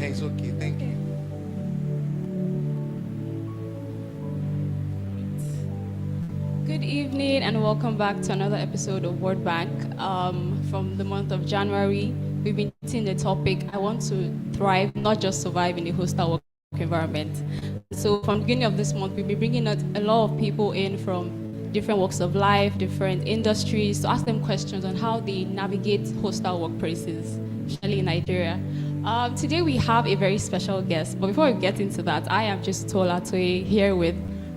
It's okay. Thank you. Good evening and welcome back to another episode of World Bank. From the month of January, we've been teaching the topic, I want to thrive, not just survive in a hostile work environment. So from the beginning of this month, we'll be bringing out a lot of people in from different walks of life, different industries, to ask them questions on how they navigate hostile workplaces, especially in Nigeria. Today we have a very special guest, but before we get into that, I am just Tola Toye here with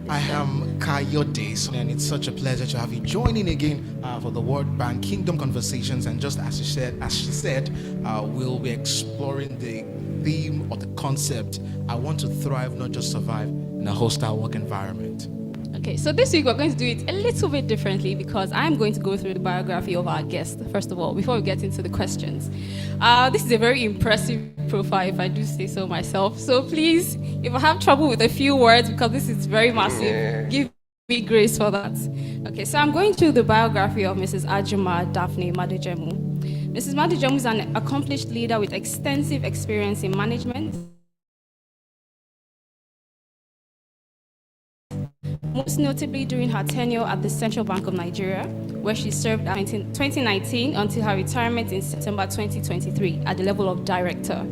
I am Kayode, and it's such a pleasure to have you joining again for the World Bank Kingdom Conversations. And just as she said, we'll be exploring the theme or the concept. I want to thrive, not just survive in a hostile work environment. Okay, so this week we're going to do it a little bit differently because I'm going to go through the biography of our guest, first of all, before we get into the questions. This is a very impressive profile, if I do say so myself. So please, if I have trouble with a few words, because this is very massive, give me grace for that. Okay, so I'm going through the biography of Mrs. Ajuma Daphne Madujemu. Mrs. Madujemu is an accomplished leader with extensive experience in management, most notably during her tenure at the Central Bank of Nigeria, where she served at 2019 until her retirement in September 2023 at the level of director.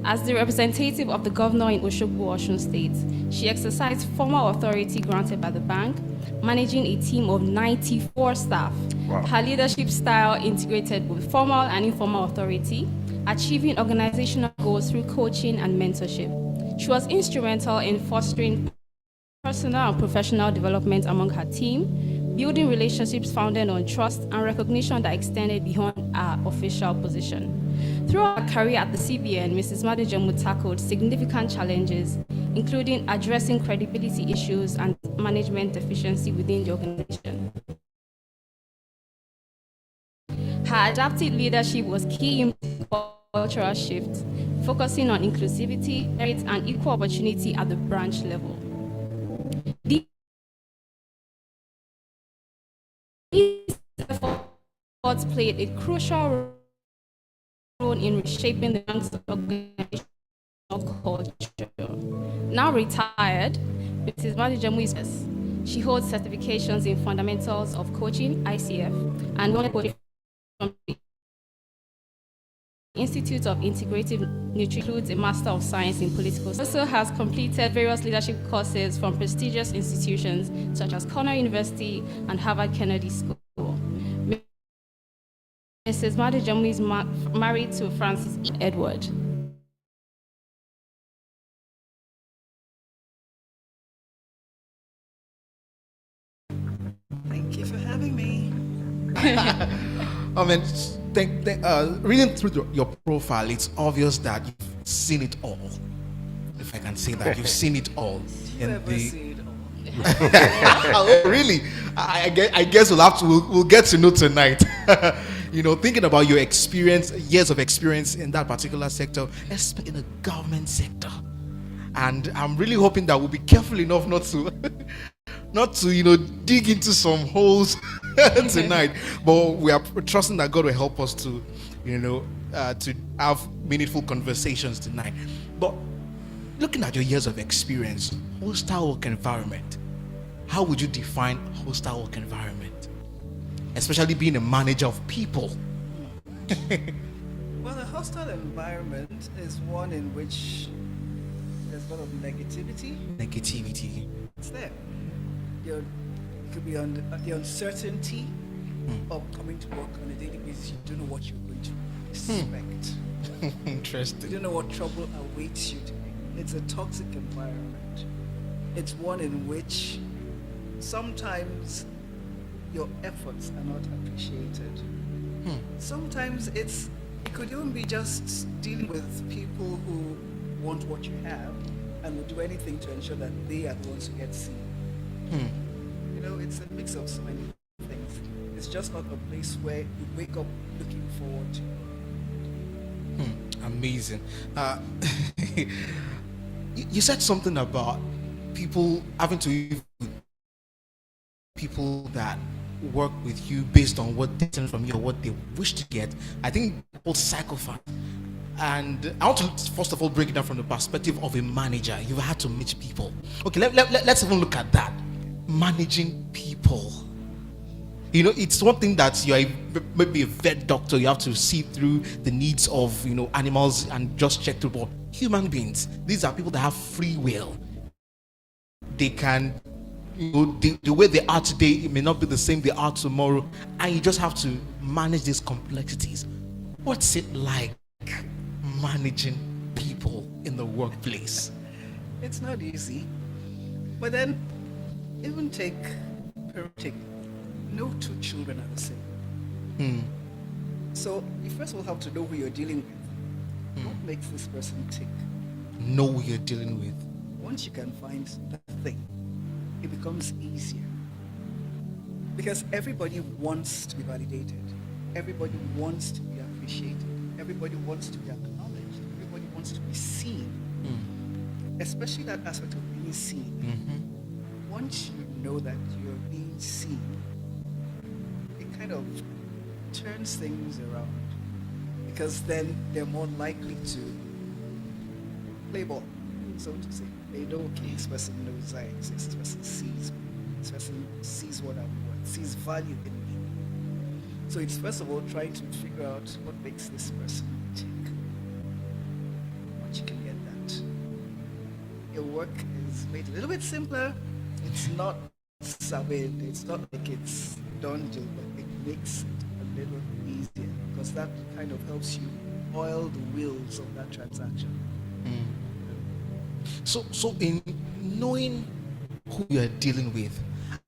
As the representative of the governor in Osogbo, Osun State, she exercised formal authority granted by the bank, managing a team of 94 staff. Wow. Her leadership style integrated both formal and informal authority, achieving organizational goals through coaching and mentorship. She was instrumental in fostering personal and professional development among her team, building relationships founded on trust and recognition that extended beyond her official position. Throughout her career at the CBN, Mrs. Madujemu tackled significant challenges, including addressing credibility issues and management deficiency within the organization. Her adaptive leadership was key in cultural shift, focusing on inclusivity, merit, and equal opportunity at the branch level. These efforts played a crucial role in reshaping the bank's organizational culture. Now retired, Mrs. Madujemu is she holds certifications in fundamentals of coaching, ICF, and coaching from the Institute of Integrative Nutrition, includes a Master of Science in Political Science. Also has completed various leadership courses from prestigious institutions such as Cornell University and Harvard Kennedy School. Mrs. Madujemu is married to Francis E. Edward. Thank you for having me. I mean, reading through your profile, it's obvious that you've seen it all. If I can say that, you've seen it all. See it all? Oh, really? I guess we'll get to know tonight. Thinking about your experience, years of experience in that particular sector, especially in the government sector, and I'm really hoping that we'll be careful enough not to dig into some holes tonight, but we are trusting that God will help us to to have meaningful conversations tonight. But looking at your years of experience, hostile work environment, how would you define hostile work environment, especially being a manager of people? Well, a hostile environment is one in which there's a lot of negativity. It's there. It could be on the uncertainty of coming to work on a daily basis. You don't know what you're going to expect. Interesting. You don't know what trouble awaits you today. It's a toxic environment. It's one in which sometimes your efforts are not appreciated. Sometimes it could even be just dealing with people who want what you have and will do anything to ensure that they are the ones who get seen. It's a mix of so many things. It's just not a place where you wake up looking forward to. Amazing. You said something about people having to live with people that work with you based on what they learn from you or what they wish to get. I think the whole psychopath. And I want to first of all break it down from the perspective of a manager. You've had to manage people. Okay, let's even look at that. Managing people. You know, it's one thing that you are maybe a vet doctor, you have to see through the needs of, you know, animals and just check through. But human beings, these are people that have free will. They can, you know, the way they are today, it may not be the same they are tomorrow, and you just have to manage these complexities. What's it like managing people in the workplace? It's not easy. But then, even take parenting. No two children are the same. So you first of all have to know who you're dealing with. What makes this person tick? Know who you're dealing with. Once you can find that thing, it becomes easier. Because everybody wants to be validated. Everybody wants to be appreciated. Everybody wants to be acknowledged. Everybody wants to be seen. Especially that aspect of being seen. Once you know that you're being seen, it kind of turns things around. Because then they're more likely to play ball, so to say. They know, okay, this person knows I exist. This person sees me. This person sees what I'm worth, sees value in me. So it's first of all trying to figure out what makes this person tick. Once you can get that, your work is made a little bit simpler. It's not savage, it's not like it's done deal, but it makes it a little easier because that kind of helps you oil the wheels of that transaction. So in knowing who you are dealing with,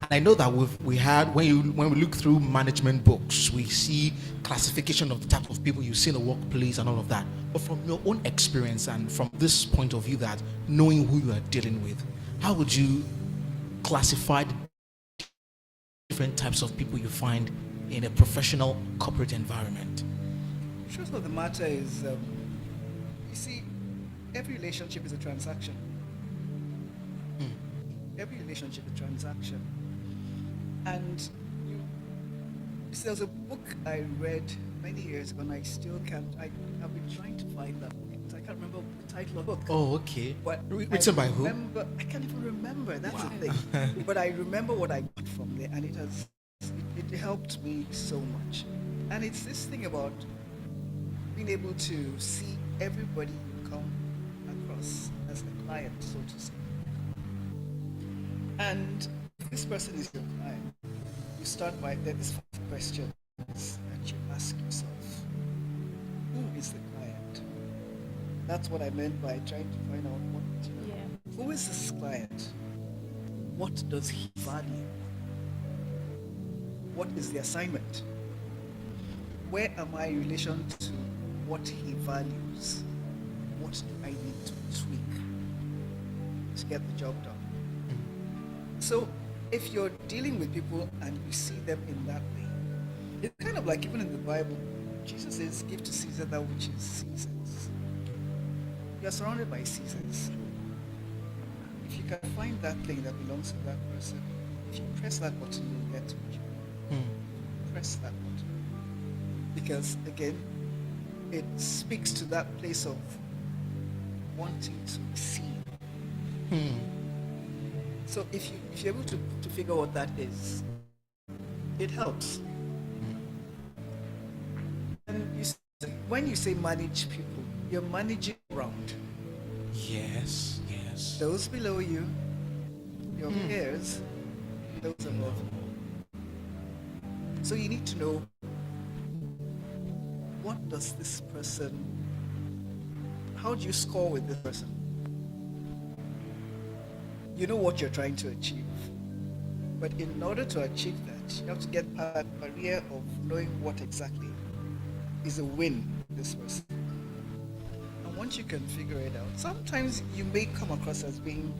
and I know that we had when we look through management books, we see classification of the type of people you see in the workplace and all of that. But from your own experience and from this point of view, that knowing who you are dealing with, how would you classify the different types of people you find in a professional corporate environment? The truth of the matter is, you see, every relationship is a transaction. Every relationship is a transaction. And see, there's a book I read many years ago, and I still can't. I've been trying to find that book. I can't remember the title of the book. Oh, okay. But Written by who? I can't even remember. That's the thing. But I remember what I got from there, and it helped me so much. And it's this thing about being able to see everybody you come across as the client, so to say. And if this person is your client, you start by there's 5 questions that you ask yourself. Who is the client? That's what I meant by trying to find out who is this client? What does he value? What is the assignment? Where am I in relation to what he values? What do I need to tweak to get the job done? So if you're dealing with people and you see them in that way, it's kind of like even in the Bible, Jesus says, give to Caesar that which is Caesar's. You're surrounded by Caesars. If you can find that thing that belongs to that person, if you press that button, you'll get to it. Press that button. Because again, it speaks to that place of wanting to be seen. So if you're able to figure what that is, it helps. And when you say manage people, you're managing around. Yes. Those below you, your peers, those above you. So you need to know, what does this person, how do you score with this person? You know what you're trying to achieve. But in order to achieve that, you have to get past that barrier of knowing what exactly is a win with this person. And once you can figure it out, sometimes you may come across as being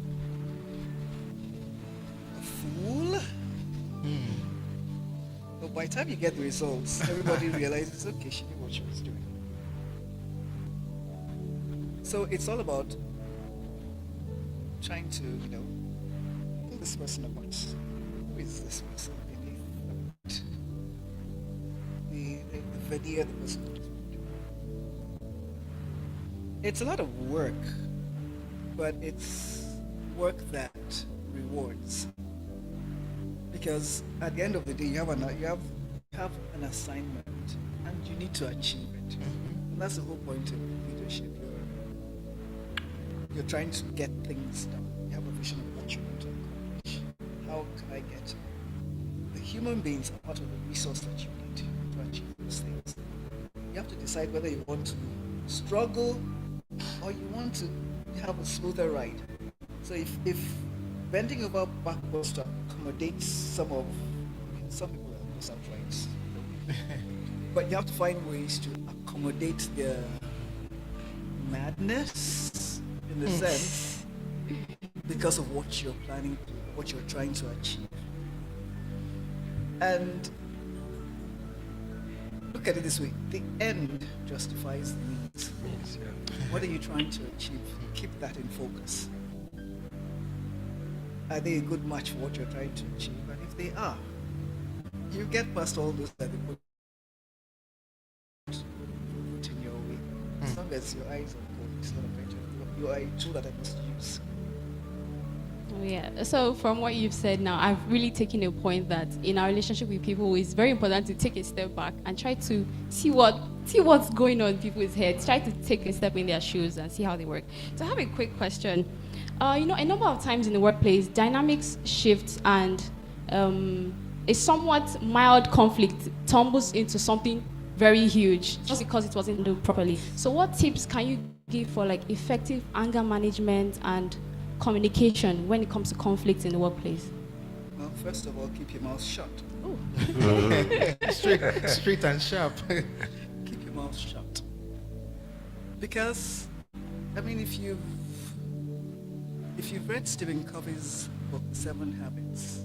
a fool. But by the time you get the results, everybody realizes, okay, she knew what she was doing. So it's all about trying to, pull this person apart. Who is this person beneath the veneer the person is wearing? It's a lot of work, but it's work that rewards. Because at the end of the day, you have an assignment, and you need to achieve it. And that's the whole point of leadership. You're trying to get things done. You have a vision of what you want to accomplish. How can I get it? The human beings are part of the resource that you need to achieve those things. You have to decide whether you want to struggle or you want to have a smoother ride. So if bending over backwards to accommodate some people are just outright. But you have to find ways to accommodate their madness in the sense because of what you're planning to, what you're trying to achieve. And look at it this way, the end justifies the means. Yes, yeah. What are you trying to achieve? Keep that in focus. Are they a good match for what you're trying to achieve? And if they are, you get past all those that they put in your way. As long as your eyes on goal, it's not a better. You are a tool that I must use. Oh, yeah. So from what you've said now, I've really taken a point that in our relationship with people, it's very important to take a step back and try to see what's going on in people's heads. Try to take a step in their shoes and see how they work. So I have a quick question. A number of times in the workplace, dynamics shift and a somewhat mild conflict tumbles into something very huge just because it wasn't done properly. So what tips can you give for like effective anger management and communication when it comes to conflict in the workplace? Well, first of all, keep your mouth shut. Oh. Straight and sharp. Keep your mouth shut. Because, I mean, if you've read Stephen Covey's book, 7 Habits,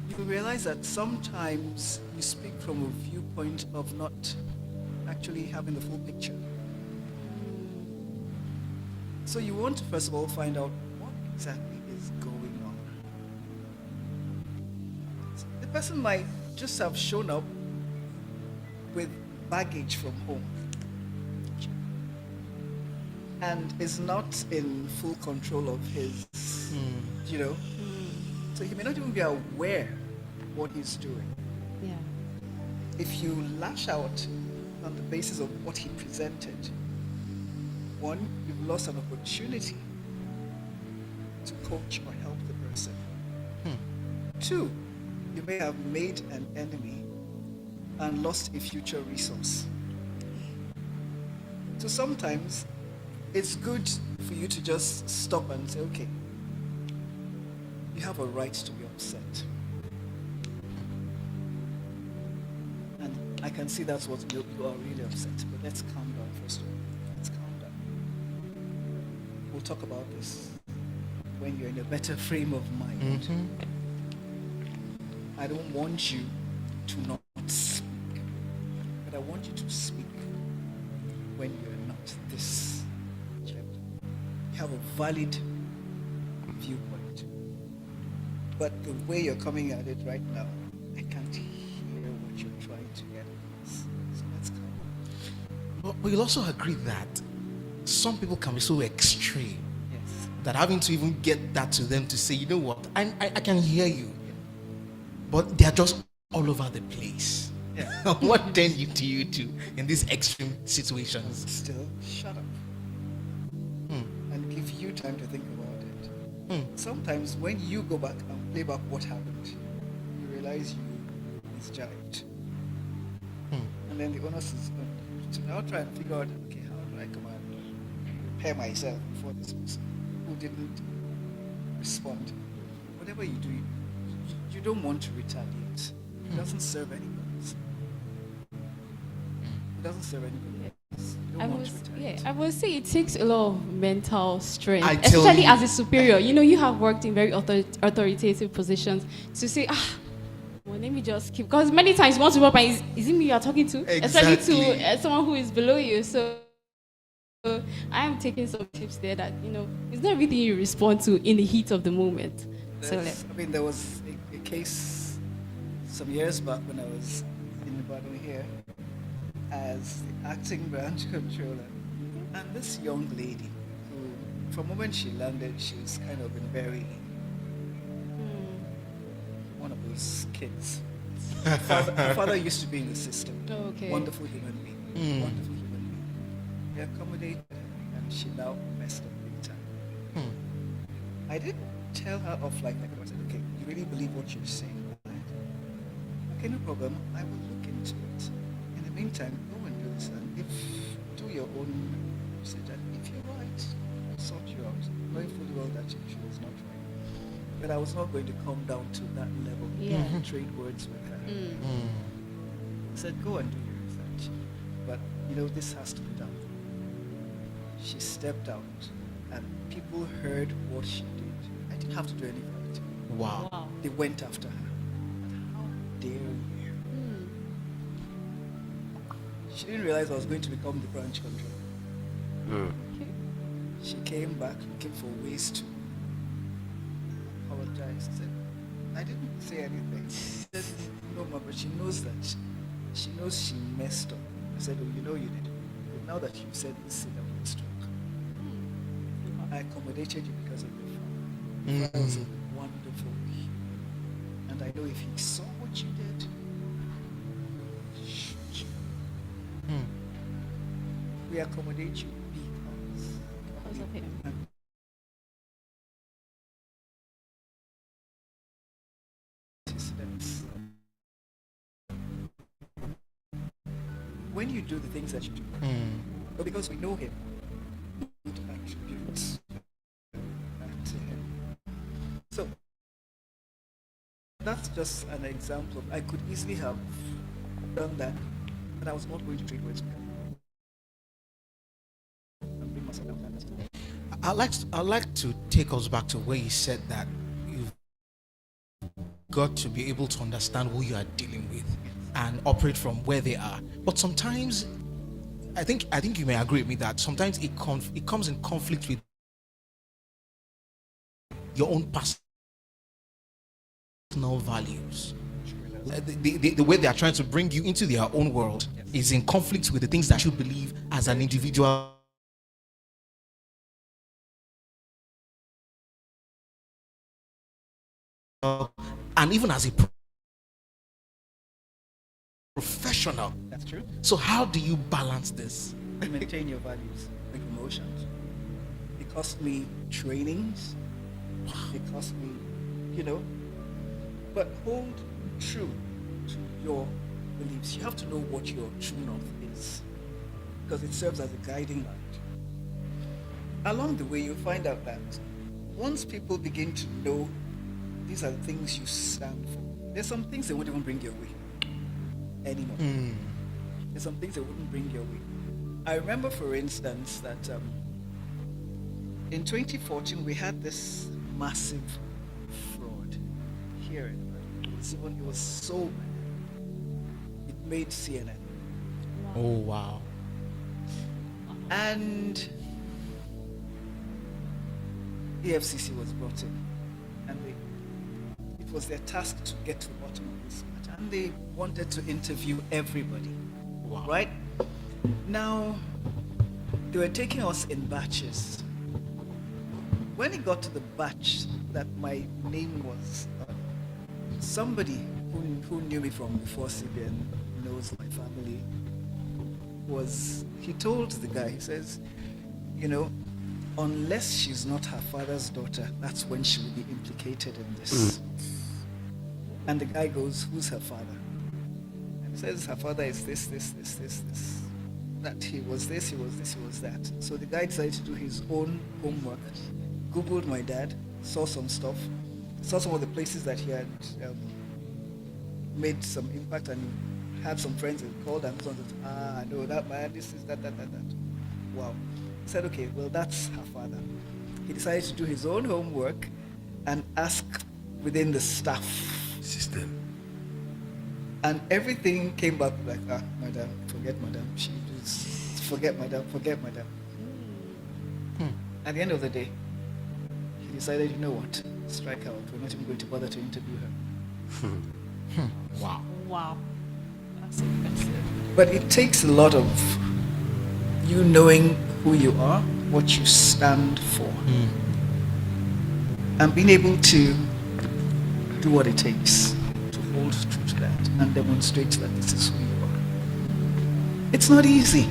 you will realize that sometimes you speak from a viewpoint of not actually having the full picture. So you want to first of all find out what exactly is going on. The person might just have shown up with baggage from home and is not in full control of his, so he may not even be aware what he's doing. Yeah. If you lash out on the basis of what he presented, one, you've lost an opportunity to coach or help the person. Two, you may have made an enemy and lost a future resource. So sometimes it's good for you to just stop and say, okay, you have a right to be upset. And I can see that's what you are really upset, but let's calm down first of all. Let's calm down. We'll talk about this when you're in a better frame of mind. I don't want you to not speak, but I want you to speak when you're not this. You have a valid viewpoint, but the way you're coming at it right now, I can't hear what you're trying to get across. So let's calm down. But you'll also agree that some people can be so extreme Yes. that having to even get that to them to say, you know what, I can hear you, but they're just all over the place. Yeah. What then do you do in these extreme situations? Still, shut up. And give you time to think about it. Sometimes when you go back and play back what happened, you realize you misjudged. And then the onus is on you to now try and figure out, okay, how do I come and prepare myself before this person who didn't respond? Whatever you do, you don't want to retaliate. It doesn't serve anybody. It doesn't serve anybody. You don't want to retaliate. I would say it takes a lot of mental strength, I tell especially you. as a superior. You have worked in very authoritative positions to say, well, let me just keep. Because many times you want to work, but is it me you are talking to? Exactly. Especially to someone who is below you. So I am taking some tips there that, it's not everything you respond to in the heat of the moment. There was a case some years back when I was in Ibadan here as the acting branch controller. And this young lady, who, from the moment she landed, she's kind of been very one of those kids. Her father used to be in the system. Oh, okay. Wonderful human being. Wonderful human being. He accommodated her, and she now messed up big time. I didn't tell her off like that. I said, okay, you really believe what you're saying? Right? Okay, no problem. I will look into it. In the meantime, go and do this. And if do your own research. And if you're right, I'll sort you out. Knowing fully well that she was not right. But I was not going to come down to that level and trade words with her. I said, go and do your research. But, this has to be done. She stepped out, and people heard what she did. I didn't have to do any fighting. Wow. They went after her. How dare you? She didn't realize I was going to become the branch controller. She came back looking for ways to apologize. She said, I didn't say anything. She said, no, ma, but she knows that. She knows she messed up. I said, oh, you did. But now that you've said this, I will stroke. I accommodated you because of your father. That was a wonderful human. And I know if he saw what you did, he would shoot you. We accommodate you Because of him. When you do the things that you do, but because we know him, we attribute that to him. So that's just an example. I could easily have done that, but I was not going to trade words with him. And bring myself down that. I'd like to take us back to where you said that you've got to be able to understand who you are dealing with and operate from where they are. But sometimes, I think you may agree with me that sometimes it comes in conflict with your own personal values. The way they are trying to bring you into their own world is in conflict with the things that you believe as an individual. And even as a professional. That's true. So how do you balance this? Maintain your values, make promotions. It cost me trainings. It cost me, but hold true to your beliefs. You have to know what your true north is, because it serves as a guiding light. Along the way, you'll find out that once people begin to know these are the things you stand for, there's some things they won't even bring your way anymore. There's some things they wouldn't bring your way. I remember, for instance, that in 2014 we had this massive fraud here. It was so bad. It made CNN. Oh wow. And the FCC was brought in, and it was their task to get to the bottom of this matter. And they wanted to interview everybody. Wow. Right? Now, they were taking us in batches. When it got to the batch that my name was, somebody who knew me from before CBN, knows my family, he told the guy, he says, unless she's not her father's daughter, that's when she will be implicated in this. And the guy goes, who's her father? And he says, her father is this. That he was this, he was this, he was that. So the guy decided to do his own homework, Googled my dad, saw some stuff, saw some of the places that he had made some impact, and had some friends and called and said, no, that man, this is that. Wow. He said, okay, well, that's her father. He decided to do his own homework and ask within the staff system. And everything came back like, madam, forget madam. Forget madam. At the end of the day, he decided, you know what, strike out. We're not even going to bother to interview her. Wow. That's impressive. But it takes a lot of you knowing who you are, what you stand for, and being able to do what it takes to hold true to that and demonstrate that this is who you are. It's not easy.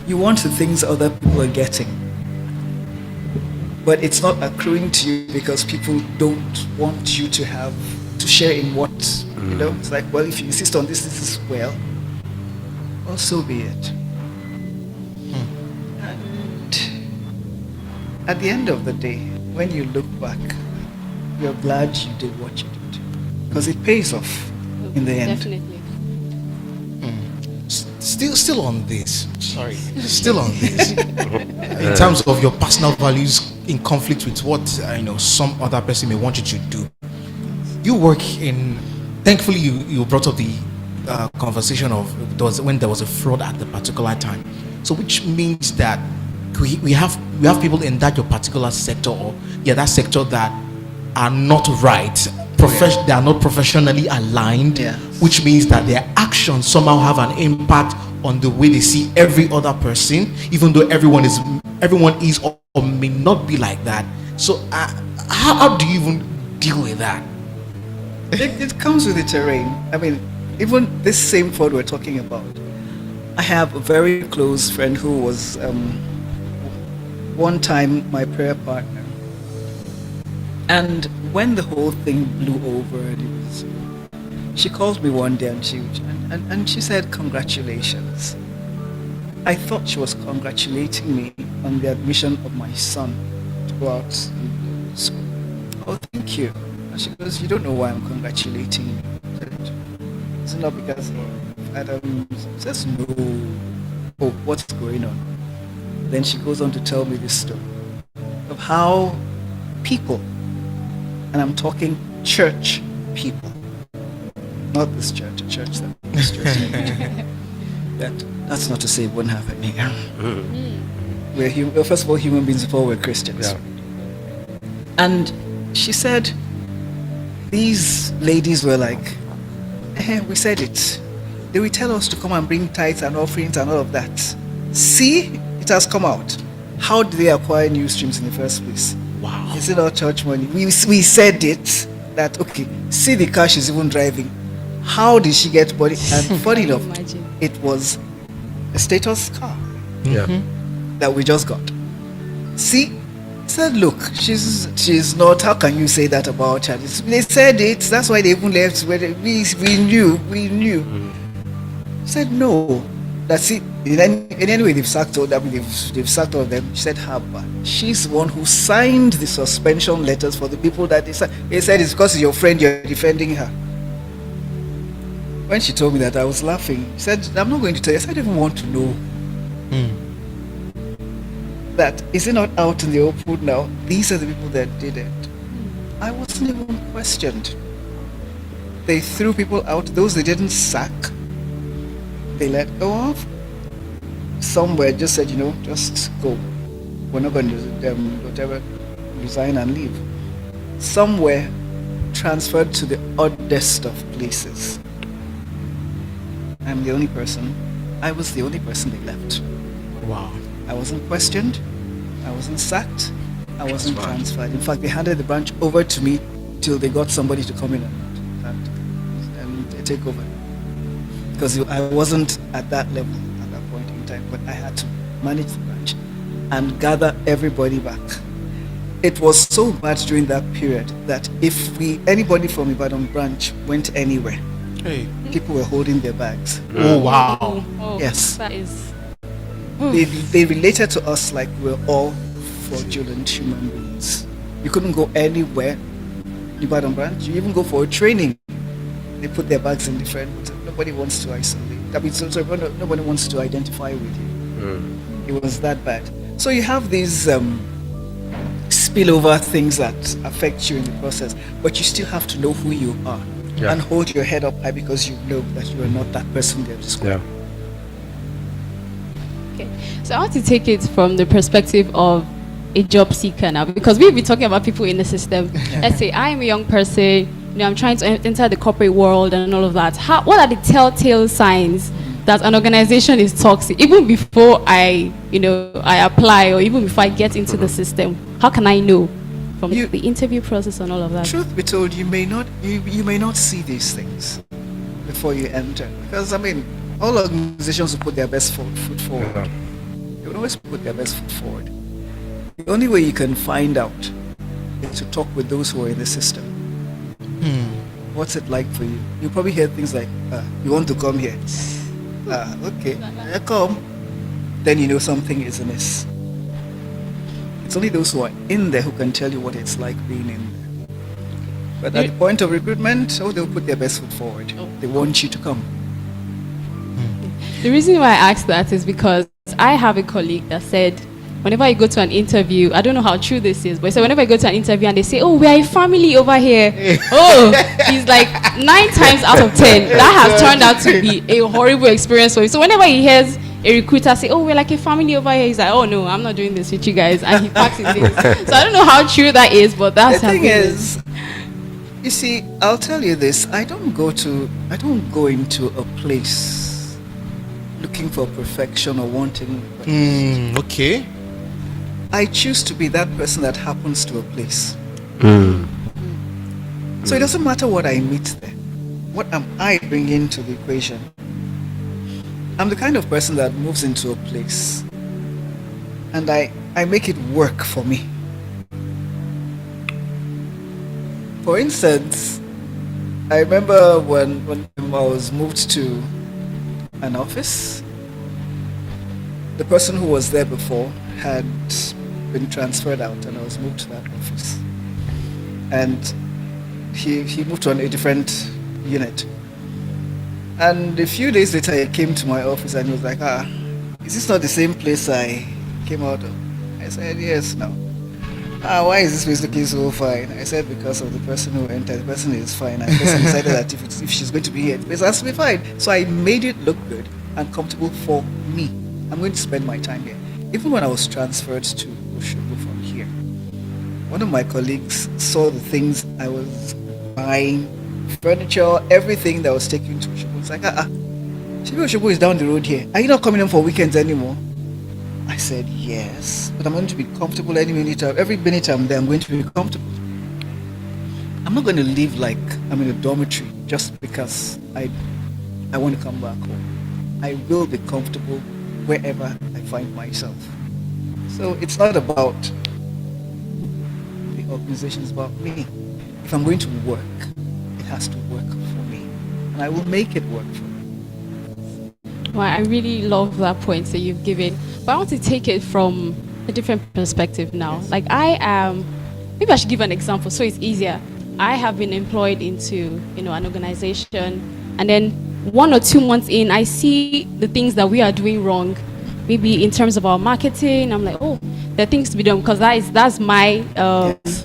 You want the things other people are getting, but it's not accruing to you because people don't want you to have to share in what, you know. It's like, well, if you insist on this is well, so be it. And at the end of the day, when you look back, you're glad you did what you did, because it pays off in the end. Definitely. Still on this. Sorry. Still on this. In terms of your personal values in conflict with what some other person may want you to do. You work in. Thankfully, you brought up the conversation of when there was a fraud at the particular time. So, which means that we have people in that your particular sector or that sector that are not right. They are not professionally aligned, which means that their actions somehow have an impact on the way they see every other person, even though everyone is or may not be like that. So how do you even deal with that? It comes with the terrain. I mean, even this same fraud we're talking about, I have a very close friend who was one time my prayer partner. And when the whole thing blew over, she called me one day and she said, "Congratulations." I thought she was congratulating me on the admission of my son to go out in school. "Oh, thank you." And she goes, "You don't know why I'm congratulating you." I said, "It's not because of Adam." She says, "No." "Oh, what's going on?" Then she goes on to tell me this story of how people, and I'm talking church people, not this church, a church that this church. That's not to say it wouldn't happen here. We're first of all human beings before we're Christians. Yeah. And she said, these ladies were like, "We said it. They will tell us to come and bring tithes and offerings and all of that. See, it has come out. How did they acquire NuStreams in the first place? Wow. Is it all church money? We said it, that, okay, see the car she's even driving. How did she get body?" And funny enough, it was a status car that we just got. See, said, "Look, she's not. How can you say that about her? They said it. That's why they even left. We knew." Said, "No, that's it. In any way, they've sacked all them. They've sacked all of them." She said, "Haba, she's the one who signed the suspension letters for the people that they said it's because it's your friend. You're defending her." When she told me that, I was laughing. She said, "I'm not going to tell you." I said, "I don't even want to know." That is it not out in the open now? These are the people that did it. I wasn't even questioned. They threw people out. Those they didn't sack, they let go of. Somewhere just said, just go. We're not going to whatever, resign and leave. Somewhere transferred to the oddest of places. I was the only person they left. Wow. I wasn't questioned, I wasn't sacked, I wasn't transferred. In fact, they handed the branch over to me till they got somebody to come in and take over. Because I wasn't at that level at that point in time, but I had to manage the branch and gather everybody back. It was so bad during that period that if anybody from Ibadan branch went anywhere, people were holding their bags. Oh, wow. Oh, yes. That is. They related to us like we're all fraudulent human beings. You couldn't go anywhere in Ibadan branch. You even go for a training, they put their bags in different. Nobody wants to isolate. I mean, nobody wants to identify with you. It was that bad. So you have these spillover things that affect you in the process, but you still have to know who you are and hold your head up high because you know that you are not that person they're describing. Okay, so I want to take it from the perspective of a job seeker now, because we've been talking about people in the system. Let's say I am a young person, I'm trying to enter the corporate world and all of that. What are the telltale signs that an organization is toxic, even before I apply, or even before I get into the system? How can I know from the interview process and all of that? Truth be told, you may not see these things before you enter, because all organizations will put their best foot forward. They will always put their best foot forward. The only way you can find out is to talk with those who are in the system. What's it like for you? You probably hear things like, you want to come here? Okay, come. Then you know something is amiss. It's only those who are in there who can tell you what it's like being in there. But at the point of recruitment, they'll put their best foot forward. They want you to come. The reason why I asked that is because I have a colleague that said, whenever I go to an interview, I don't know how true this is, but so whenever I go to an interview and they say, we are a family over here. He's like 9 times out of 10, that has turned out to be a horrible experience for him. So whenever he hears a recruiter say, we're like a family over here, he's like, no, I'm not doing this with you guys. And he packs his things. So I don't know how true that is, but that's the thing is, you see, I'll tell you this, I don't go into a place looking for perfection or wanting perfection. Okay. I choose to be that person that happens to a place. So it doesn't matter what I meet there. What am I bringing to the equation? I'm the kind of person that moves into a place and I make it work for me. For instance, I remember when I was moved to an office, the person who was there before had been transferred out and I was moved to that office. And he moved to a different unit. And a few days later he came to my office and he was like, is this not the same place I came out of? I said, yes, no. Why is this place looking so fine? I said, because of the person who entered. The person is fine. And the person decided that if she's going to be here, the place has to be fine. So I made it look good and comfortable for me. I'm going to spend my time here. Even when I was transferred to Oshogo from here, one of my colleagues saw the things I was buying, furniture, everything that was taken to Oshogo. It's like, Oshogo is down the road here. Are you not coming in for weekends anymore? I said, yes, but I'm going to be comfortable every minute I'm there, I'm going to be comfortable. I'm not going to live like I'm in a dormitory just because I want to come back home. I will be comfortable wherever I find myself. So it's not about the organization, it's about me. If I'm going to work, it has to work for me. And I will make it work for me. Well, I really love that point that you've given. But I want to take it from a different perspective now. Yes. Like maybe I should give an example so it's easier. I have been employed into, an organization, and then 1 or 2 months in, I see the things that we are doing wrong. Maybe in terms of our marketing, I'm like, there are things to be done because that's my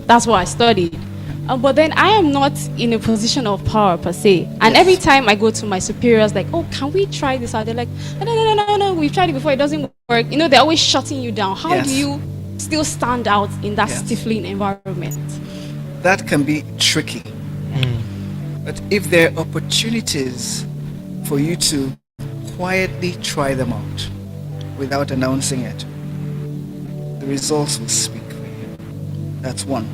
that's what I studied. But then I am not in a position of power per se. And every time I go to my superiors, like, can we try this out? They're like, no, we've tried it before, it doesn't work. They're always shutting you down. How do you still stand out in that stifling environment? That can be tricky. But if there are opportunities for you to quietly try them out without announcing it, the results will speak for you. That's one.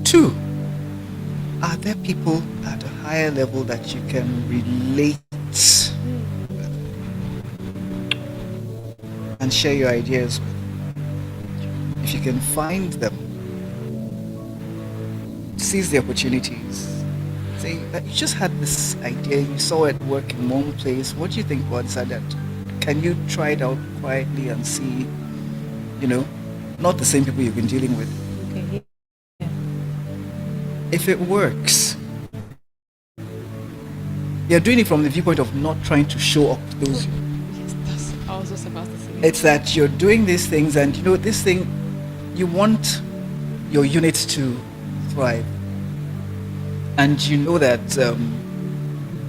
2, are there people at a higher level that you can relate with and share your ideas with? If you can find them, seize the opportunities. Say, you just had this idea, you saw it work in one place, what do you think about this idea? Can you try it out quietly and see, not the same people you've been dealing with? Okay. If it works, you're doing it from the viewpoint of not trying to show up those. Yes, I was just about to say. It's that you're doing these things and this thing, you want your unit to thrive. And you know that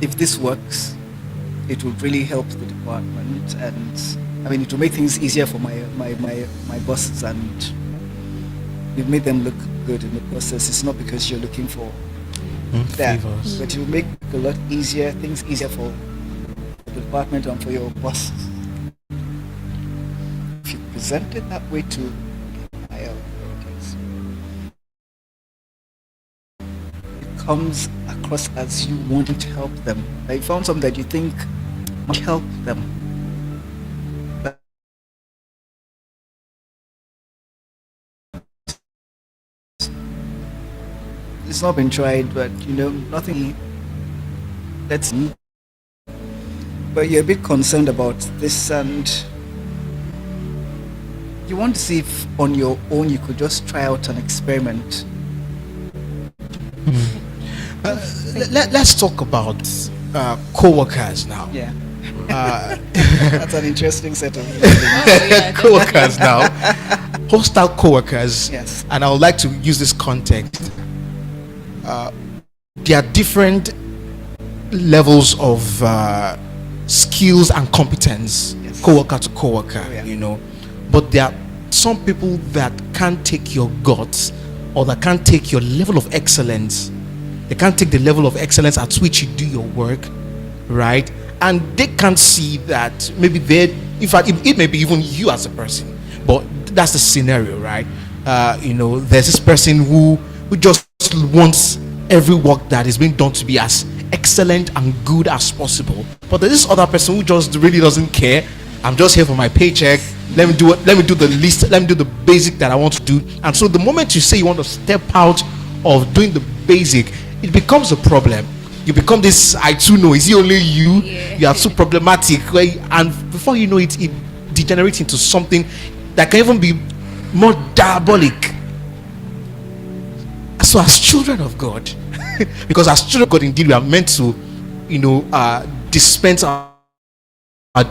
if this works, it will really help the department and it will make things easier for my bosses, and you've made them look good in the process. It's not because you're looking for that, favors. but it will make a lot easier, things easier for department and for your bosses. If you present it that way to higher authorities, it comes across as you wanting to help them. Like you found something that you think might help them. But it's not been tried, but nothing. Let's see. But you're a bit concerned about this, and you want to see if on your own you could just try out an experiment. Let's talk about co-workers now. Yeah. That's an interesting set of Co-workers now. Hostile co-workers. Yes. And I would like to use this context. There are different levels of skills and competence, Yes. co-worker to co-worker, Oh, yeah. But there are some people that can't take your guts, or that can't take your level of excellence. They can't take the level of excellence at which you do your work, right? And they can't see that maybe in fact, it may be even you as a person, but that's the scenario, right? There's this person who just wants every work that is being done to be as excellent and good as possible, but there's this other person who just really doesn't care. I'm just here for my paycheck. Let me do the least, let me do the basic that I want to do. And so the moment you say you want to step out of doing the basic, it becomes a problem. You become this I too know, is it only you? Yeah. You are too problematic, and before you know it degenerates into something that can even be more diabolic. So as children of God, because as children of God indeed we are meant to dispense our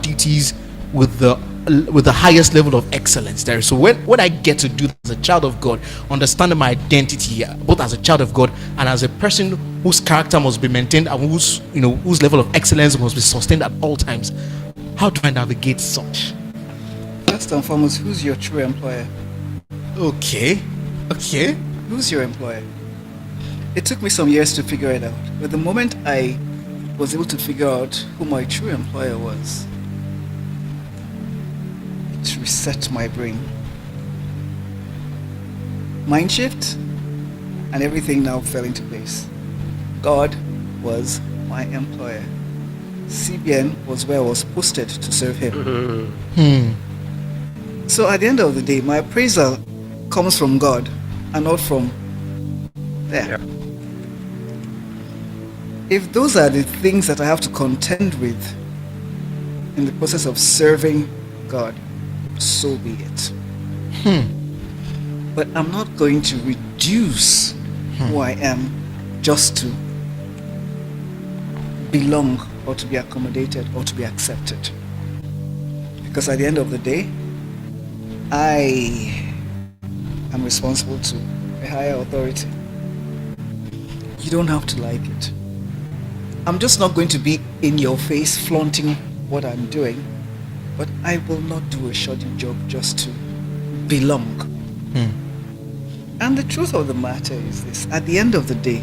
duties with the highest level of excellence there. So when I get to do as a child of God, understanding my identity both as a child of God and as a person whose character must be maintained and whose level of excellence must be sustained at all times, how do I navigate such? First and foremost, who's your true employer? Okay. Who's your employer? It took me some years to figure it out, but the moment I was able to figure out who my true employer was, it reset my brain. Mind shift, and everything now fell into place. God was my employer. CBN was where I was posted to serve him. So at the end of the day, my appraisal comes from God and not from there. Yeah. If those are the things that I have to contend with in the process of serving God, so be it. But I'm not going to reduce who I am just to belong or to be accommodated or to be accepted. Because at the end of the day, I am responsible to a higher authority. You don't have to like it. I'm just not going to be in your face flaunting what I'm doing, but I will not do a shoddy job just to belong. And the truth of the matter is this: at the end of the day,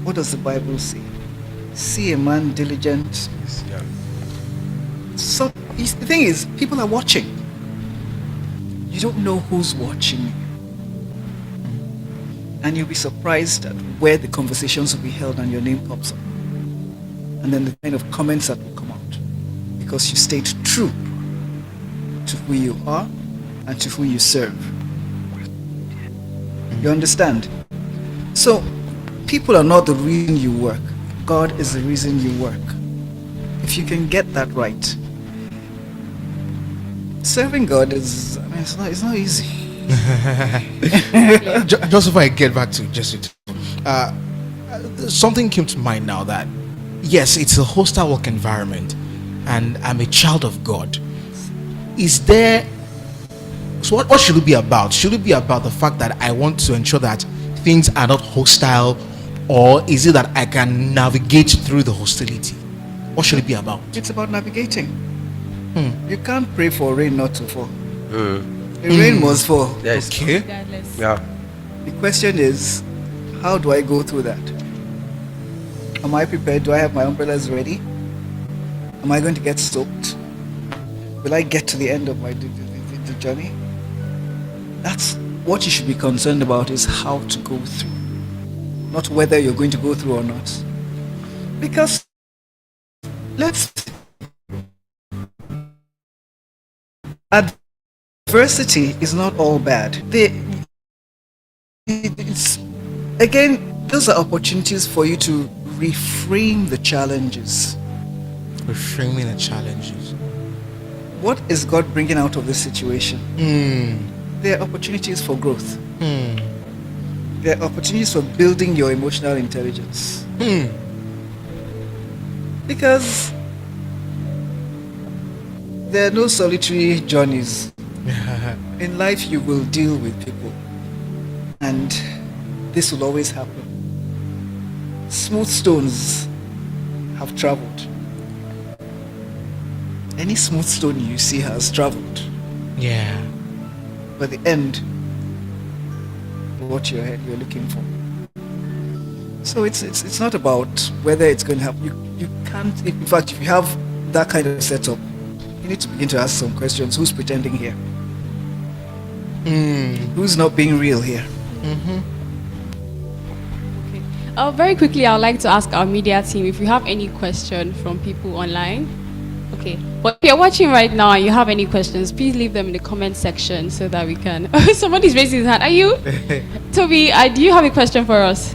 what does the Bible say? See a man diligent. Yeah. So the thing is, people are watching. You don't know who's watching you. And you'll be surprised at where the conversations will be held and your name pops up. And then the kind of comments that will come out. Because you stayed true to who you are and to who you serve. You understand? So, people are not the reason you work. God is the reason you work. If you can get that right, serving God is, it's not easy. Just before I get back to Jesuit, something came to mind now that yes, it's a hostile work environment and I'm a child of God. Is there, so what should it be about? Should it be about the fact that I want to ensure that things are not hostile, or is it that I can navigate through the hostility? What should it be about? It's about navigating. You can't pray for rain not to fall. The rain must fall. Yes. Okay. Regardless. Yeah. The question is, how do I go through that? Am I prepared? Do I have my umbrellas ready? Am I going to get soaked? Will I get to the end of the journey? That's what you should be concerned about, is how to go through, not whether you're going to go through or not. Because adversity is not all bad. Again, those are opportunities for you to reframe the challenges. Reframing the challenges. What is God bringing out of this situation? There are opportunities for growth. There are opportunities for building your emotional intelligence. Because there are no solitary journeys. In life, you will deal with people, and this will always happen. Smooth stones have traveled. Any smooth stone you see has traveled. Yeah. But the end, what you're looking for. So it's not about whether it's going to happen. You can't. In fact, if you have that kind of setup, you need to begin to ask some questions. Who's pretending here? Who's not being real here? Okay. Very quickly, I would like to ask our media team if you have any question from people online. Okay. But if you're watching right now and you have any questions, please leave them in the comment section so that we can. Somebody's raising his hand. Are you? Toby, do you have a question for us?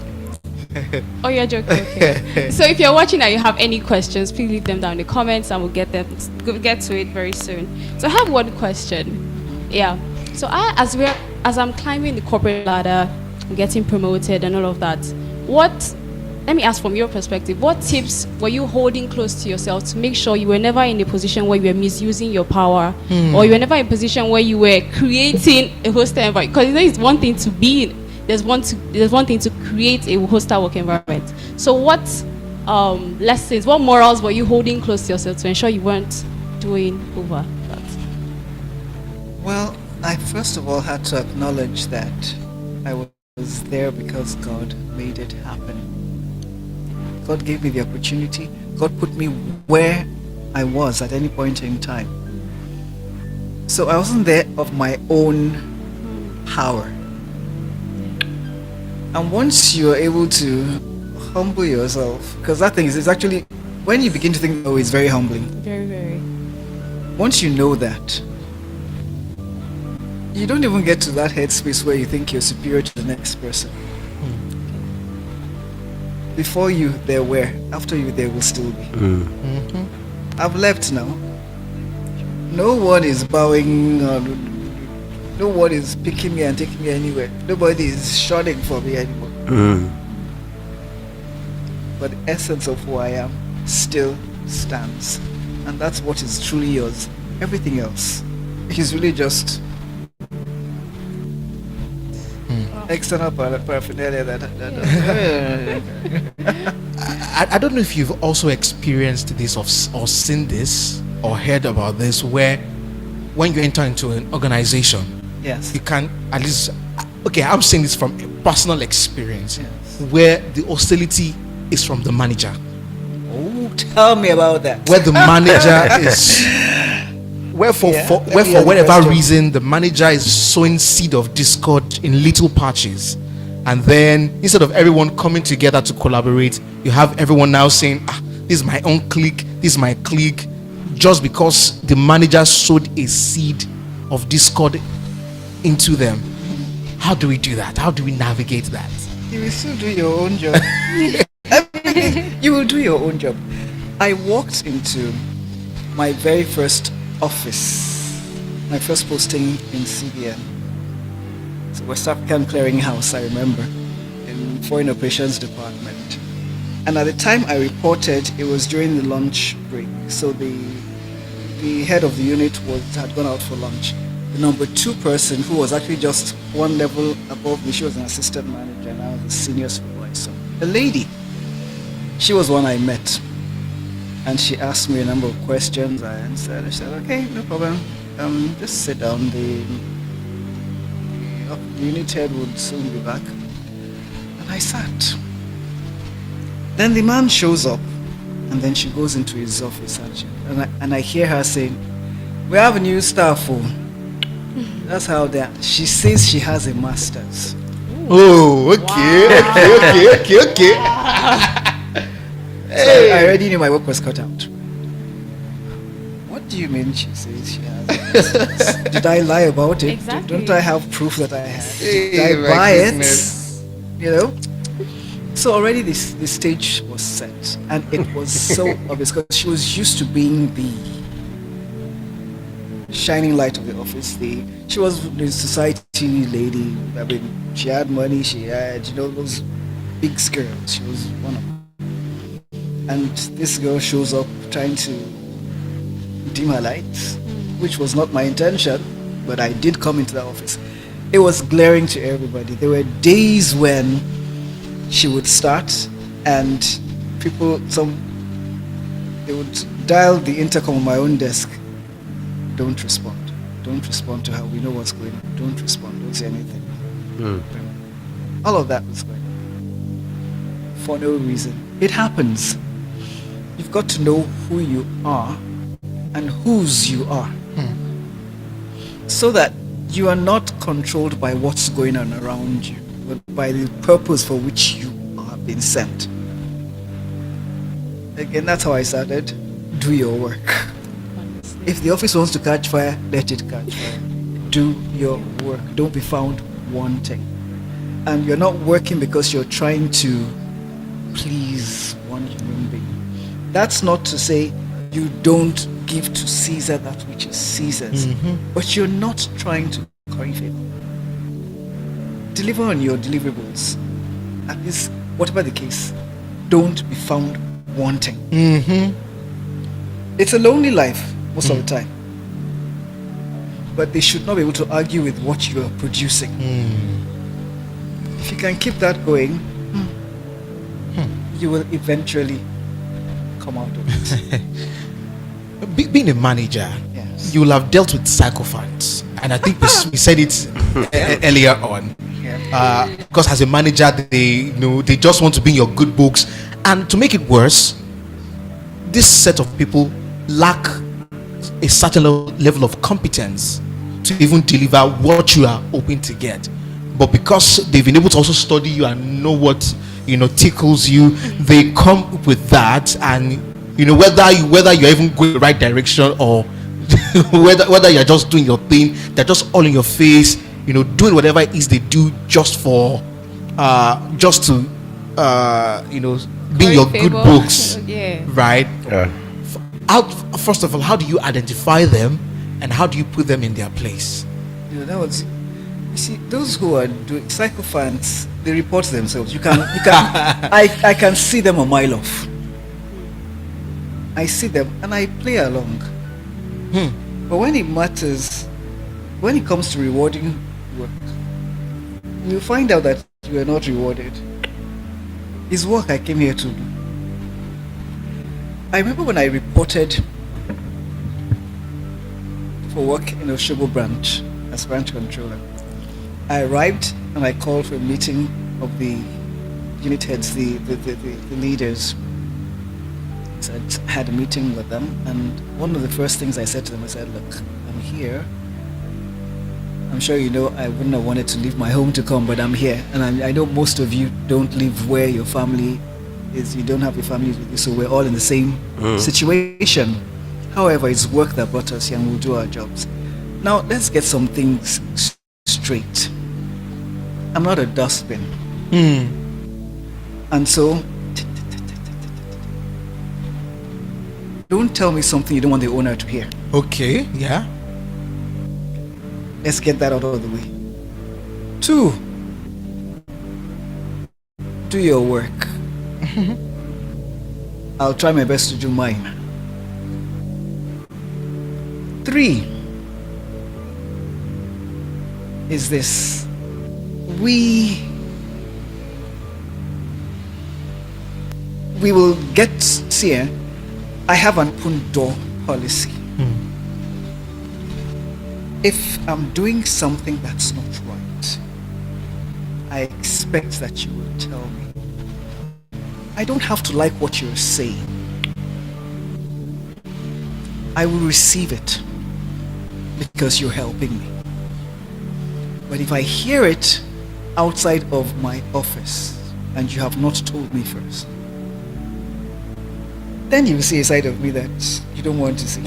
Oh, you're joking. Okay. So if you're watching and you have any questions, please leave them down in the comments and we'll get to it very soon. So I have one question. Yeah. So as I'm climbing the corporate ladder, getting promoted and all of that, let me ask from your perspective, what tips were you holding close to yourself to make sure you were never in a position where you were misusing your power, or you were never in a position where you were creating a hostile environment? Because it's one thing to be in, there's one thing to create a hostile work environment. So what lessons, what morals were you holding close to yourself to ensure you weren't doing over that? Well, I first of all had to acknowledge that I was there because God made it happen. God gave me the opportunity. God put me where I was at any point in time. So I wasn't there of my own power. And once you're able to humble yourself, because that thing is actually, when you begin to think, it's very humbling. Very, very. Once you know that, you don't even get to that headspace where you think you're superior to the next person. Before you, there were. After you, there will still be. I've left now. No one is bowing. No one is picking me and taking me anywhere. Nobody is shunning for me anymore. But the essence of who I am still stands. And that's what is truly yours. Everything else is really just external paraphernalia I don't know if you've also experienced this or seen this or heard about this, where when you enter into an organization, yes, you can at least, okay, I'm saying this from a personal experience, yes, where the hostility is from the manager. Oh, tell me about that. Where the manager is, where for whatever reason the manager is sowing seed of discord in little patches, and then instead of everyone coming together to collaborate, you have everyone now saying, this is my own clique, this is my clique, just because the manager sowed a seed of discord into them. How do we do that? How do we navigate that? You will still do your own job. You will do your own job. I walked into my very first office, my first posting in CBN. It's West African Clearinghouse, I remember, in Foreign Operations Department. And at the time I reported, it was during the lunch break. So the head of the unit had gone out for lunch. The number 2 person, who was actually just one level above me, she was an assistant manager and I was a senior supervisor. A lady, she was one I met. And she asked me a number of questions. I answered. I said, okay, no problem. Just sit down. The unit head would soon be back. And I sat. Then the man shows up And then she goes into his office and I hear her saying, "We have a new staff. Oh." That's how they are. She says she has a master's. Oh, okay, okay. So I already knew my work was cut out. What do you mean she says she has a master's? Did I lie about it? Exactly. Don't I have proof that I had? Hey, Did my I buy goodness. it? You know? So already the stage was set, and it was so obvious because she was used to being the shining light of the office. She was the society lady. I mean, she had money. She had, those big skirts. She was one of them. And this girl shows up trying to dim her lights, which was not my intention, but I did come into the office. It was glaring to everybody. There were days when she would start and they would dial the intercom on my own desk. Don't respond. Don't respond to her. We know what's going on. Don't respond. Don't say anything. All of that was going on for no reason. It happens. You've got to know who you are and whose you are, so that you are not controlled by what's going on around you, but by the purpose for which you have been sent. Again, that's how I started. Do your work. If the office wants to catch fire, let it catch fire. Do your work. Don't be found wanting. And you're not working because you're trying to please one human being. That's not to say you don't give to Caesar that which is Caesar's, but you're not trying to curry favor. Deliver on your deliverables. At least, whatever the case, don't be found wanting. It's a lonely life most of the time, but they should not be able to argue with what you are producing. If you can keep that going, you will eventually come out of it. Being a manager, Yes. you will have dealt with sycophants, and I think we said it earlier on. Because as a manager, they just want to be in your good books, and to make it worse, this set of people lack a certain level of competence to even deliver what you are hoping to get. But because they've been able to also study you and know what tickles you, they come with that, and whether you're even going the right direction or whether you're just doing your thing, they're just all in your face, doing whatever it is they do just to be in your good books. Yeah. Right? First of all, how do you identify them and how do you put them in their place? You see, those who are doing sycophants, they report themselves. I can see them a mile off. I see them and I play along. But when it matters, when it comes to rewarding work, you find out that you are not rewarded. It's work I came here to do. I remember when I reported for work in Oshobo branch as branch controller. I arrived and I called for a meeting of the unit heads, the leaders. So I had a meeting with them, and one of the first things I said to them, I said, "Look, I'm here. I'm sure you know I wouldn't have wanted to leave my home to come, but I'm here. And I know most of you don't live where your family is. You don't have your families with you, so we're all in the same situation. However, it's work that brought us here, and we'll do our jobs. Now, let's get some things straight. I'm not a dustbin. And so, don't tell me something you don't want the owner to hear. Okay, yeah. Let's get that out of the way. 2, do your work. I'll try my best to do mine. 3 is this. We will get here. I have an open door policy. If I'm doing something that's not right, I expect that you will tell me. I don't have to like what you're saying, I will receive it because you're helping me. But if I hear it outside of my office and you have not told me first, then you will see a side of me that you don't want to see.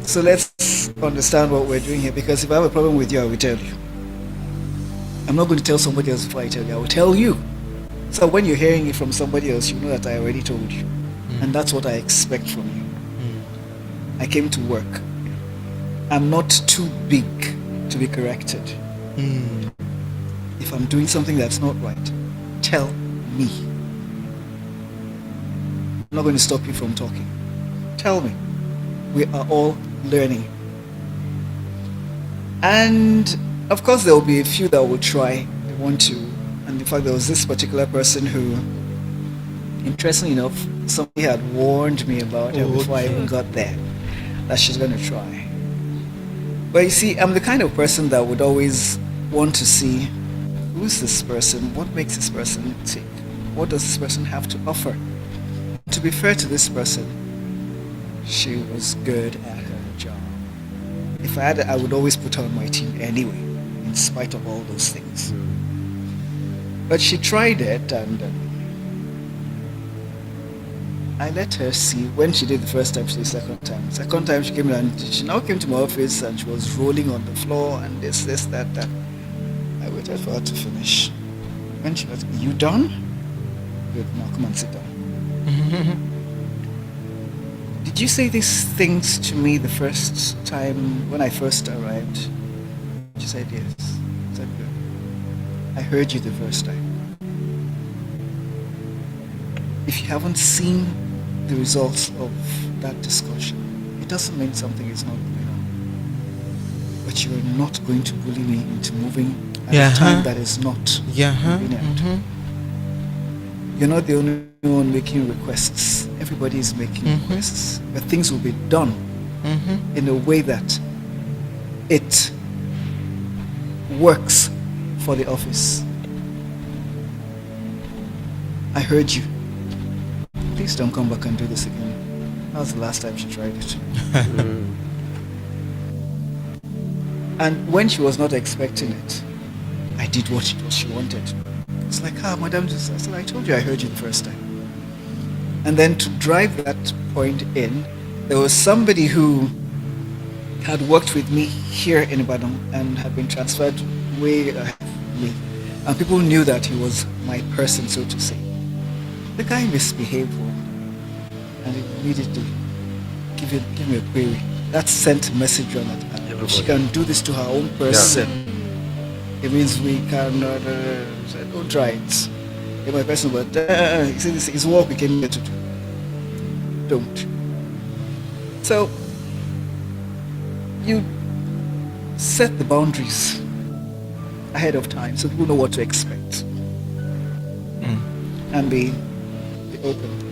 So let's understand what we're doing here, because if I have a problem with you, I will tell you. I'm not going to tell somebody else before I tell you. I will tell you. So when you're hearing it from somebody else, you know that I already told you. And that's what I expect from you. I came to work. I'm not too big to be corrected. If I'm doing something that's not right, tell me. I'm not going to stop you from talking. Tell me. We are all learning. And of course there will be a few that will try, they want to. And in fact there was this particular person who, interestingly enough, somebody had warned me about her before I even got there, that she's going to try. But you see, I'm the kind of person that would always want to see, who's this person? What makes this person tick? What does this person have to offer? To be fair to this person, she was good at her job. If I had it, I would always put her on my team anyway, in spite of all those things. But she tried it, and I let her see. When she did the first time, she did the second time. Second time she came in, and she now came to my office and she was rolling on the floor and this, that. I waited for her to finish. When she was, you done? Good, now come and sit down. Did you say these things to me the first time when I first arrived? She said yes. I said good. I heard you the first time. If you haven't seen the results of that discussion, it doesn't mean something is not going on. But you are not going to bully me into moving at a time that is not convenient. You're not the only one making requests. Everybody is making requests. But things will be done in a way that it works for the office. I heard you. Please don't come back and do this again. That was the last time she tried it. And when she was not expecting it, I did what she wanted. It's like, madam, I said, I told you I heard you the first time. And then to drive that point in, there was somebody who had worked with me here in Ibadan and had been transferred way ahead of me. And people knew that he was my person, so to say. The guy misbehaved and he needed to give me a query. That sent a message on that. If she can do this to her own person, it means we can don't try it. You're my person, but you see, this is what we came here to do. Don't. So you set the boundaries ahead of time so people know what to expect and be open.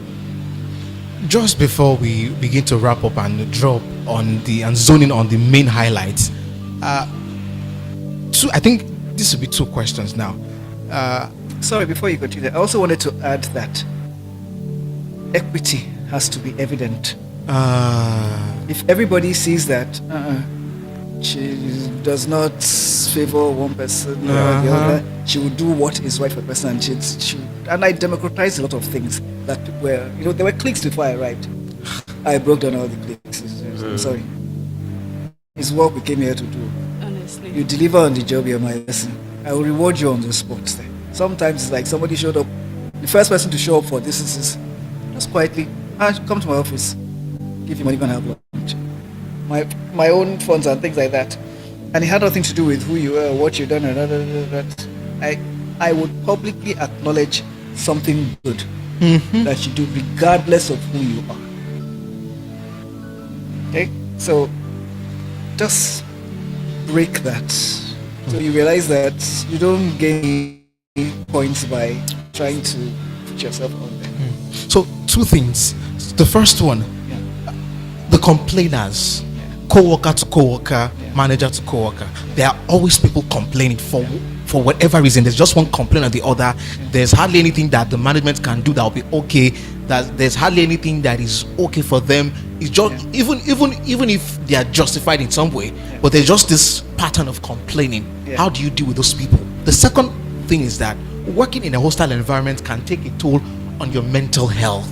Just before we begin to wrap up and drop on and zoning on the main highlights, I think this will be two questions now. Sorry, before you continue, I also wanted to add that equity has to be evident. If everybody sees that she does not favor one person or the other, she will do what is right for the person, and I democratized a lot of things that were, there were cliques before I arrived. I broke down all the cliques. I'm sorry. It's what we came here to do. Honestly. You deliver on the job, you're my lesson. I will reward you on the spot there. Sometimes it's like somebody showed up, the first person to show up for this is just quietly, come to my office, give you money, go and have lunch. My own funds and things like that. And it had nothing to do with who you are, what you've done, and that. I would publicly acknowledge something good that you do, regardless of who you are. Okay? So just break that. So you realize that you don't gain points by trying to put yourself out there. So two things. The first one, the complainers, co-worker to co-worker, manager to co-worker. There are always people complaining for whatever reason. There's just one complaint or the other. There's hardly anything that the management can do that will be okay. That there's hardly anything that is okay for them. It's just even if they are justified in some way, but there's just this pattern of complaining. Yeah. How do you deal with those people? The second thing is that working in a hostile environment can take a toll on your mental health.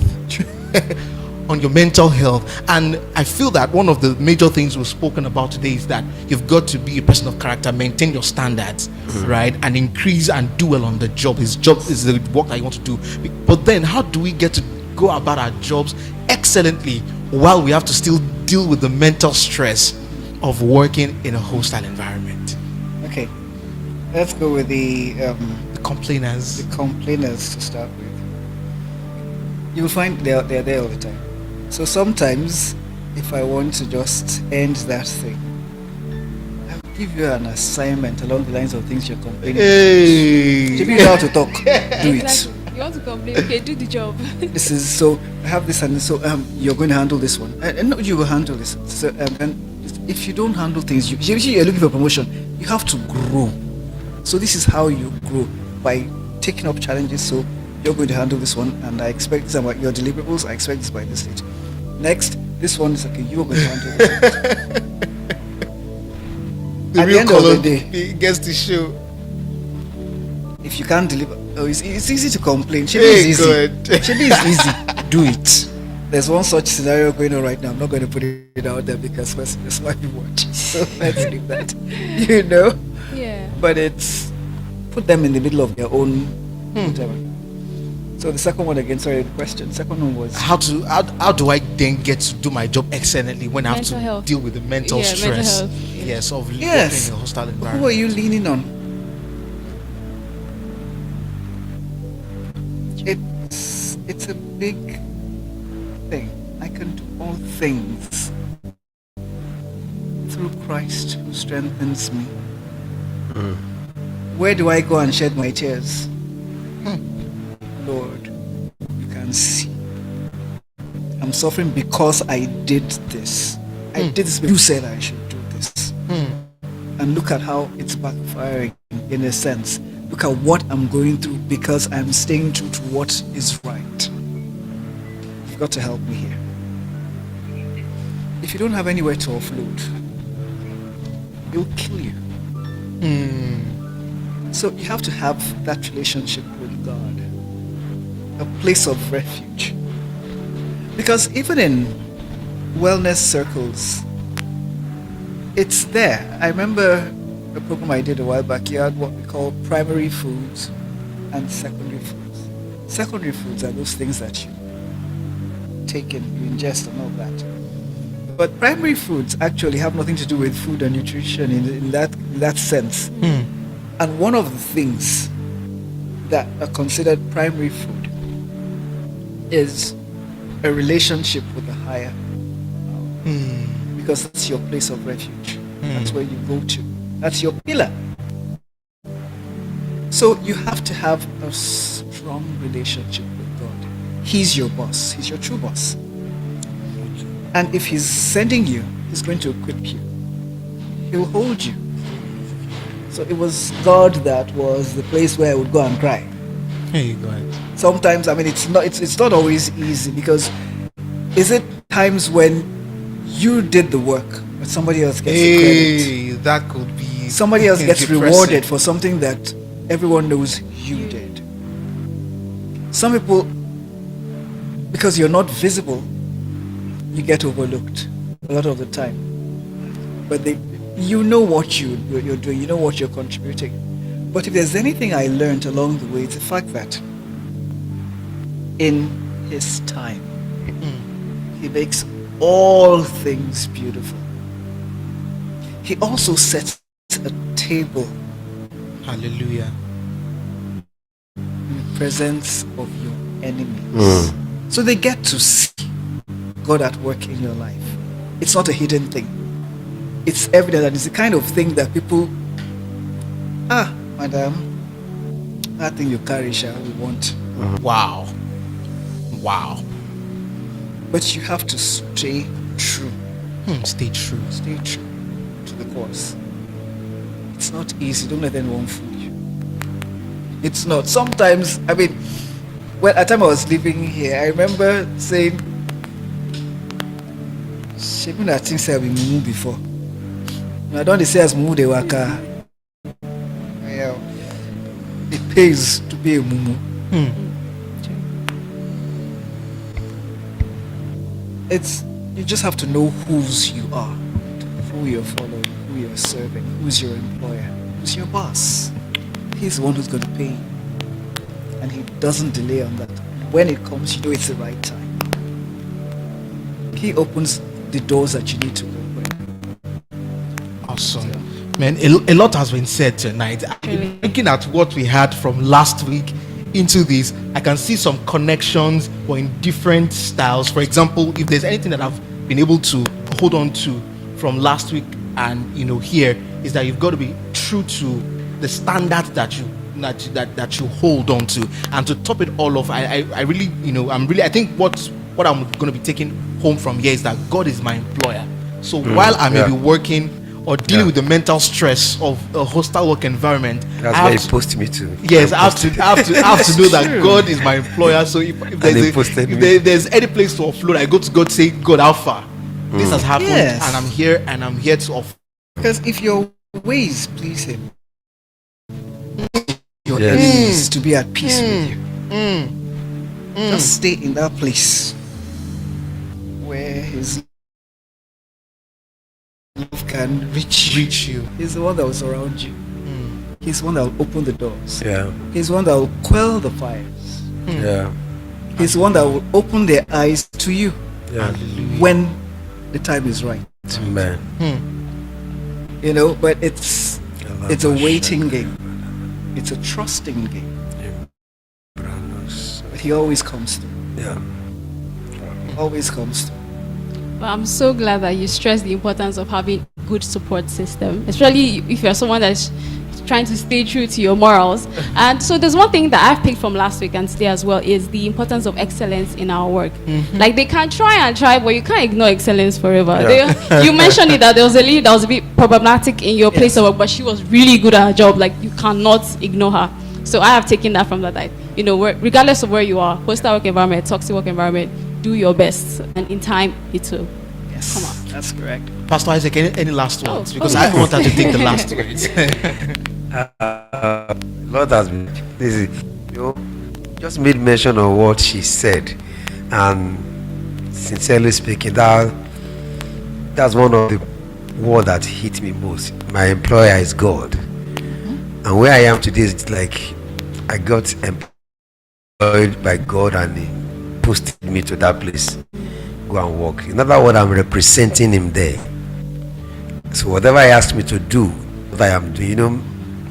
On your mental health. And I feel that one of the major things we've spoken about today is that you've got to be a person of character, maintain your standards, right, and increase and do well on the job. His job is the work that you want to do. But then how do we get to go about our jobs excellently while we have to still deal with the mental stress of working in a hostile environment? Okay, let's go with the Complainers. complainers to start with. You'll find they're there all the time. So sometimes, if I want to just end that thing, I'll give you an assignment along the lines of things you're complaining. Hey. If you know how to talk, do it. Exactly. You want to complain? Okay, do the job. This is so. I have this, and so you're going to handle this one, and no, you will handle this. So and if you don't handle things, you're looking for promotion. You have to grow. So this is how you grow, by taking up challenges. So you're going to handle this one, and I expect this about your deliverables. I expect this by this stage. Next, this one is okay. You're going to handle this. The At the real end of color the day, gets to show. if you can't deliver, it's easy to complain. Shebi Hey, is easy. good. Shebi is easy. Do it. There's one such scenario going on right now. I'm not going to put it out there because that's why we watch. So let's leave that. You know. Yeah. But it's put them in the middle of their own whatever. So the second one again, sorry, the question. Second one was How do I then get to do my job excellently when I have Mental to health. deal with the mental Yeah, mental stress? health. Yes, of working yes. in a hostile Who are environment. you leaning on? It's a big thing. I can do all things through Christ who strengthens me. Where do I go and shed my tears? Lord, you can see. I'm suffering because I did this. I did this because you said I should do this. And look at how it's backfiring in a sense. Look at what I'm going through because I'm staying true to what is right. You've got to help me here. If you don't have anywhere to offload, it'll kill you. So you have to have that relationship with God, a place of refuge. Because even in wellness circles, it's there. I remember a program I did a while back. You had what we call primary foods and secondary foods. Secondary foods are those things that you take in, you ingest and all that. But primary foods actually have nothing to do with food and nutrition in that sense. And one of the things that are considered primary food is a relationship with the higher. Because that's your place of refuge. That's where you go to. That's your pillar. So you have to have a strong relationship with God. He's your boss. He's your true boss. And if he's sending you, he's going to equip you. He'll hold you. So it was God that was the place where I would go and cry. Here you go. Sometimes, I mean, it's not always easy, because is it times when you did the work but somebody else gets the credit? That could be Somebody else gets depressing. rewarded for something that everyone knows you did. Some people, because you're not visible, you get overlooked a lot of the time. But you know what you're doing, you know what you're contributing. But if there's anything I learned along the way, it's the fact that in his time, he makes all things beautiful. He also sets a table Hallelujah. in the presence of your enemies. So they get to see God at work in your life. It's not a hidden thing. It's evident, and it's the kind of thing that people, madam, that thing you carry, we want. Wow. But you have to stay true. Stay true. Stay true to the course. It's not easy. Don't let anyone fool you. It's not. Sometimes, I mean, at the time I was living here, I remember saying, She been that thing say we mumu before. I don't say as mumu de waka. Yeah, it pays to be a mumu. It's you just have to know whose you are, who you're following, who you're serving, who's your employer, who's your boss. He's the one who's going to pay you, and he doesn't delay on that. When it comes, you know it's the right time. He opens the doors that you need to open. Awesome. Man, a lot has been said tonight. Looking at what we had from last week into this, I can see some connections but in different styles. For example, if there's anything that I've been able to hold on to from last week and here, is that you've got to be true to the standards that you hold on to. And to top it all off, I really, I think what I'm going to be taking home from here is that God is my employer. So while I may be working or dealing with the mental stress of a hostile work environment, that's why he posted me to. Yes, I have to know that God is my employer. So if there's any place to offload, I go to God, say, God, how far? This has happened, and I'm here to offload. Because if your ways please Him, your enemies to be at peace with you. Just stay in that place where His love can reach you. He's the one that will surround you. He's the one that will open the doors. Yeah. He's the one that will quell the fires. Yeah. He's the one that will open their eyes to you. Yeah. When the time is right. Amen. But it's a waiting game. It's a trusting game. But He always comes through. Yeah. Always comes through. But I'm so glad that you stress the importance of having a good support system, especially if you're someone that's trying to stay true to your morals. And so there's one thing that I've picked from last week and today as well is the importance of excellence in our work. Like they can try, but you can't ignore excellence forever. Yeah. You mentioned it that there was a lady that was a bit problematic in your place of work, but she was really good at her job. Like you cannot ignore her. So I have taken that from that. Regardless of where you are, hostile work environment, toxic work environment, do your best, and in time it will come up. That's correct. Pastor Isaac, any last words? Because I want her to take the last words. Lord has been busy. Just made mention of what she said, and sincerely speaking, that's one of the words that hit me most. My employer is God, and where I am today is like I got employed by God, and He posted me to that place. Go and work. In other words, I'm representing Him there. So whatever He asked me to do, what I am doing,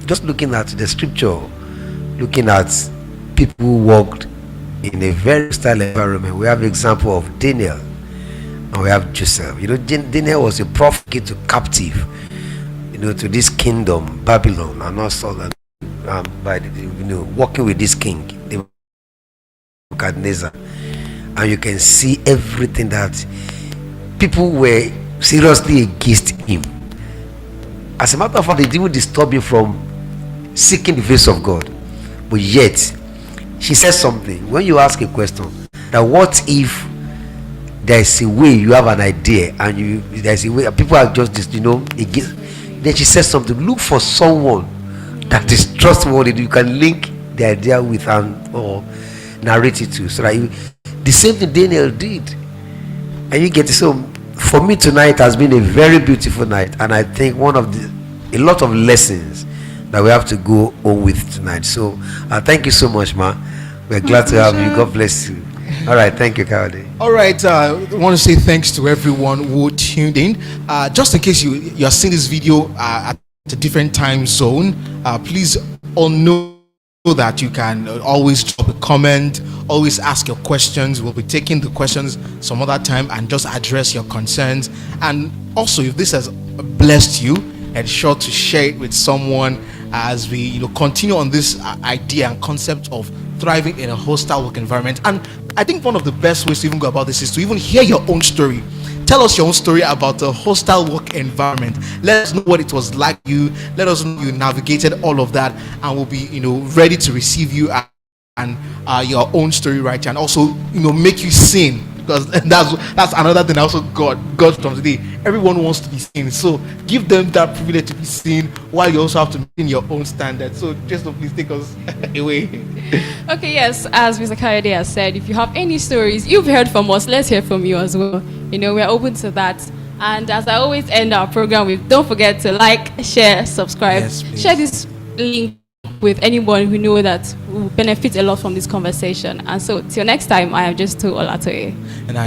just looking at the scripture, looking at people who worked in a very hostile environment. We have example of Daniel, and we have Joseph. Daniel was a prophet to captive, to this kingdom, Babylon, and also that by working with this king, Nebuchadnezzar. And you can see everything that people were seriously against him. As a matter of fact, they didn't disturb him from seeking the face of God. But yet, she says something. When you ask a question, that what if there's a way, you have an idea, and there's a way, people are just against. Then she says something. Look for someone that is trustworthy. You can link the idea with or narrate it to, so that the same thing Daniel did, and you get it. So for me tonight has been a very beautiful night, and I think a lot of lessons that we have to go on with tonight. So thank you so much, ma. We're glad to have you. God bless you. All right, thank you, Kawade. All right, I want to say thanks to everyone who tuned in. Just in case you are seeing this video at a different time zone, please all know that you can always drop a comment, always ask your questions. We'll be taking the questions some other time and just address your concerns. And also, if this has blessed you, ensure to share it with someone as we continue on this idea and concept of thriving in a hostile work environment. And I think one of the best ways to even go about this is to even hear your own story. Tell us your own story about a hostile work environment. Let us know what it was like you. Let us know you navigated all of that, and we'll be ready to receive you and your own story right here, and also make you seen because that's another thing also God from today. Everyone wants to be seen, so give them that privilege to be seen while you also have to maintain your own standards. So just please take us away. Okay, yes, as Mr. Kayode has said, if you have any stories you've heard from us, let's hear from you as well. You know, we're open to that. And as I always end our program with, don't forget to like, share, subscribe, Yes, please. share this link with anyone who know that will benefit a lot from this conversation. And so till next time, I am just Olatoye. And I